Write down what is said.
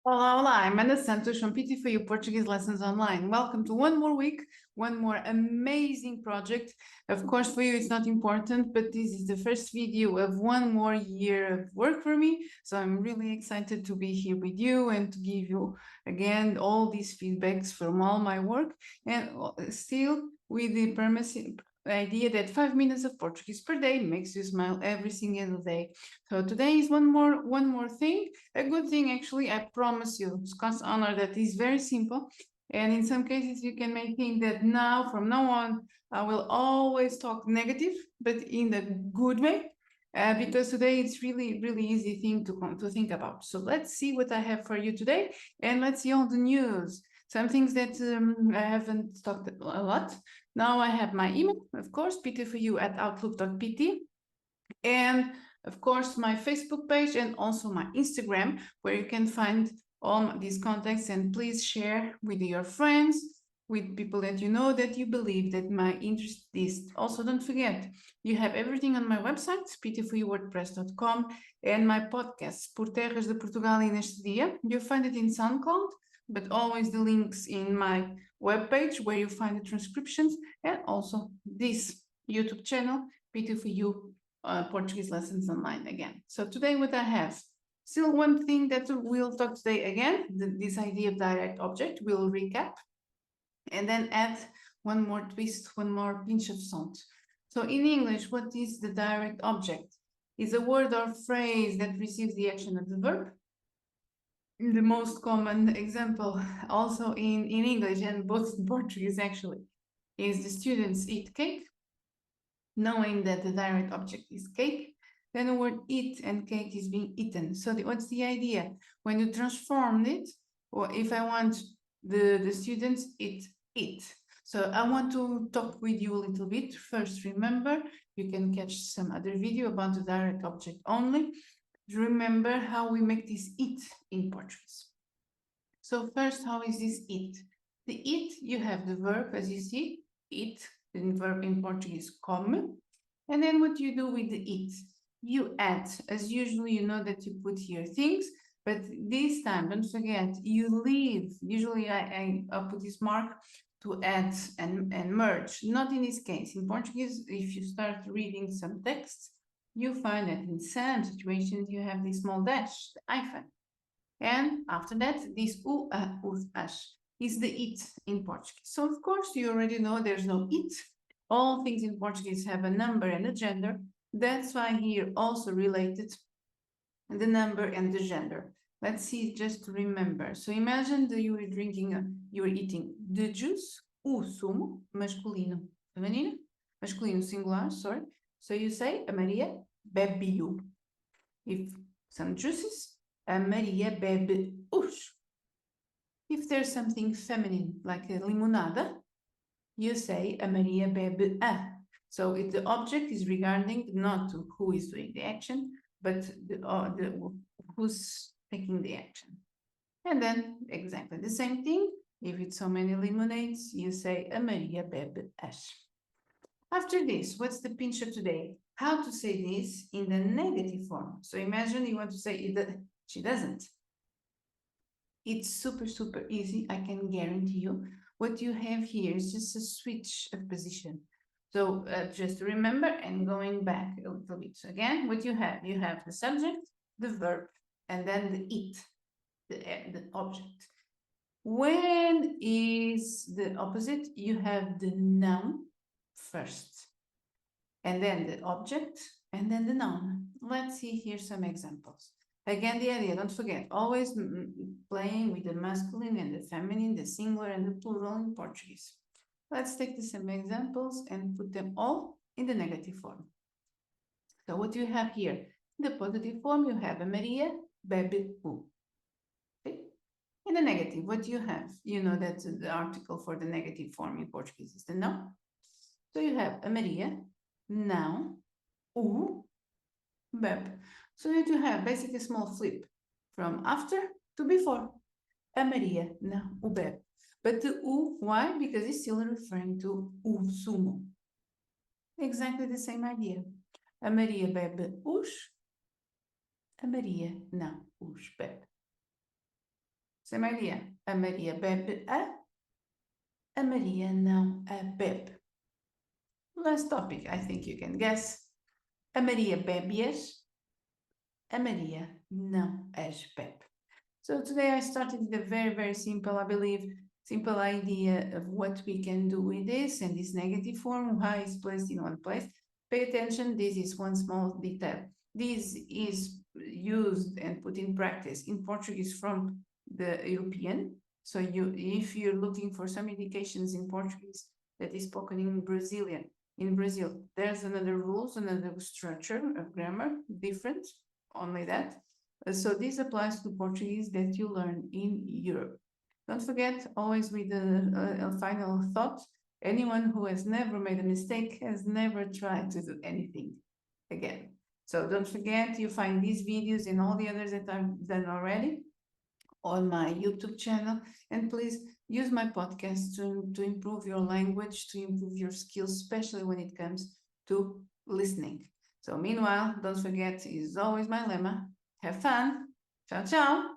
Olá, olá, I'm Ana Santos from PT for You Portuguese Lessons Online. Welcome to one more week, one more amazing project. Of course, for you it's not important, but this is the first video of one more year of work for me. So I'm really excited to be here with you and to give you again all these feedbacks from all my work, and still with the idea that 5 minutes of Portuguese per day makes you smile every single day. So today is one more thing, a good thing actually. I promise you, Scott's honor, that is very simple. And in some cases, you can make think that from now on, I will always talk negative, but in the good way, because today it's really easy thing to think about. So let's see what I have for you today, and let's see all the news. Some things that I haven't talked a lot. Now I have my email, of course, pt4you@outlook.pt, and of course my Facebook page and also my Instagram, where you can find all these contacts, and please share with your friends, with people that you know, that you believe that my interest is. Also, don't forget, you have everything on my website, pt4uwordpress.com, and my podcast, Por Terras de Portugal e Neste Dia. You find it in SoundCloud, but always the links in my webpage, where you find the transcriptions, and also this YouTube channel, pt4u Portuguese Lessons Online again. So today what I have, still one thing that we'll talk today again, this idea of direct object, we'll recap, and then add one more twist, one more pinch of salt. So in English, what is the direct object? Is a word or phrase that receives the action of the verb. The most common example also in English and both in Portuguese actually is the students eat cake. Knowing that the direct object is cake, then the word eat and cake is being eaten. So what's the idea? When you transform it, or if I want the students eat. So I want to talk with you a little bit. First, remember, you can catch some other video about the direct object only. Remember how we make this eat in Portuguese. So first, how is this eat? The eat, you have the verb, as you see, eat, the verb in Portuguese, come. And then what you do with the eat? You add, as usually you know that you put here things, but this time, don't forget, you leave. Usually I put this mark to add and merge. Not in this case. In Portuguese, if you start reading some texts, you find that in some situations you have this small dash, the hyphen. And after that, this u, us, as is the it in Portuguese. So of course, you already know there's no it. All things in Portuguese have a number and a gender. That's why here also related the number and the gender. Let's see, just to remember. So imagine that you were you were eating the juice, o sumo, masculino, feminino, masculino singular, sorry. So you say, a Maria bebe-o. If some juices, a Maria bebe-os. If there's something feminine, like a limonada, you say, a Maria bebe-a. So if the object is regarding not to who is doing the action, but who's taking the action. And then exactly the same thing. If it's so many lemonades, you say, a Maria bebe-as. After this, what's the pinch of today? How to say this in the negative form. So imagine you want to say she doesn't. It's super easy, I can guarantee you. What you have here is just a switch of position. So just remember, and going back a little bit. So again, what you have the subject, the verb, and then the it, the object. When is the opposite? You have the noun first, and then the object, and then the noun. Let's see here some examples. Again, the idea, don't forget, always playing with the masculine and the feminine, the singular and the plural in Portuguese. Let's take the same examples and put them all in the negative form. So what do you have here? In the positive form, you have a Maria bebe-o. Okay? In the negative, what do you have? You know that the article for the negative form in Portuguese is the não. So you have a Maria, não, o, bebe. So that you have basically a small flip from after to before. A Maria, não, o bebe. But the u, why? Because it's still referring to o sumo. Exactly the same idea. A Maria bebe os, a Maria não os bebe. Say Maria. A Maria bebe a Maria não a bebe. Last topic, I think you can guess. A Maria bebe-as, a Maria não as bebe. So today I started with a very, very simple, I believe, simple idea of what we can do with this and this negative form, how it's placed in one place. Pay attention, this is one small detail. This is used and put in practice in Portuguese from the European. So if you're looking for some indications in Portuguese that is spoken in Brazil, there's another rules, another structure of grammar, different, only that. So this applies to Portuguese that you learn in Europe. Don't forget, always with a final thought, anyone who has never made a mistake has never tried to do anything again. So don't forget, you find these videos and all the others that I've done already on my YouTube channel. And please use my podcast to improve your language, to improve your skills, especially when it comes to listening. So meanwhile, don't forget, is always my lemma. Have fun. Ciao, ciao.